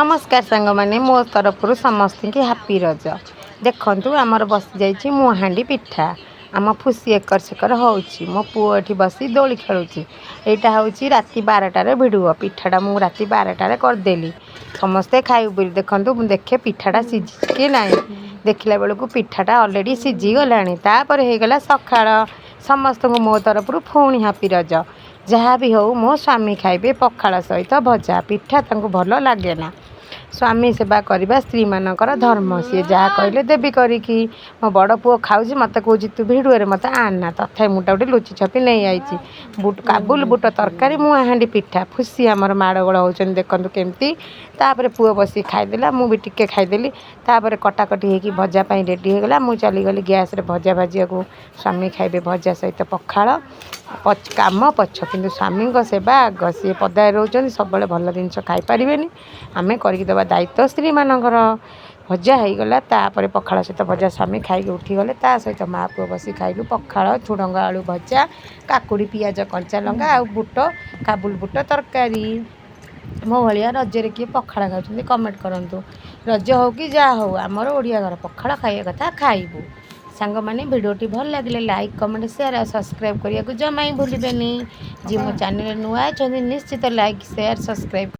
नमस्कार सांग मैंने मो तरफ समस्त की हापी रज देखु आमर बसी जाइए मुहांडी पिठा आम फुसी एकर सेकर हो मो पुओ ये बसी दोली खेलुची यहाँ हूँ राति 12टार भिड़ पिठाटा मुझे राति 12टार करदेली समस्ते खाइबू देखु मुझे देखे पिठाटा सीझी कि ना देखला बेलू पिठाटा अलरेडी सीझी गलापर होगला सका समस्त मो तरफ पुणी हापी रज जहाँ भी हो मो स्वामी खाइबे पखाड़ सहित भजा पिठा तांको भल लगे ना स्वामी सेवा करवा स्त्री मानकर धर्म सी जहाँ कहले देवी करी मो बड़ पुओ खाऊ मत कौच तू भिड़ुए मत आना तथा मुटा गोटे लुचि छपी नहीं आई बुट काबुल बुट तरकारी मुहांडी पिठा फुसी आमर माड़गोड़ होती देखु केमती तापर पुओ बसी खाईदेला मुझे टिके खाईदेली तापर कटाकटी होगी भजापाई रेडी होगला मुझे चलीगली गैस भजा भाजिया को स्वामी खाइबे भजा सहित पखाड़ काम पछ कि स्वामी सेवा आग सी पदार रोच सब भल जिन खाईपारे आम करदेवा दायित्व स्त्री मानकर भजा होगला तापर पखाड़ सहित भजा स्वामी खाई उठीगले ता सहित माँ पुओ बसी खाइलु पखाड़ झुड़ंग आलू भजा काकुड़ी पियाज कंचा लंका आ बुट काबुल बुट तरकारी मो भाया रजरे किए पखाड़ खाऊँ कमेंट करूँ रज हो कि जहाँ हो आमर ओडिया घर पखाड़ खाइया कथा खाइबू सांग मैंने भिडियोटी भल लगे लाइक कमेंट शेयर और सब्सक्राइब करने को जमा ही भूलें जी मो चैनल नुआ निश्चित लाइक शेयर सब्सक्राइब।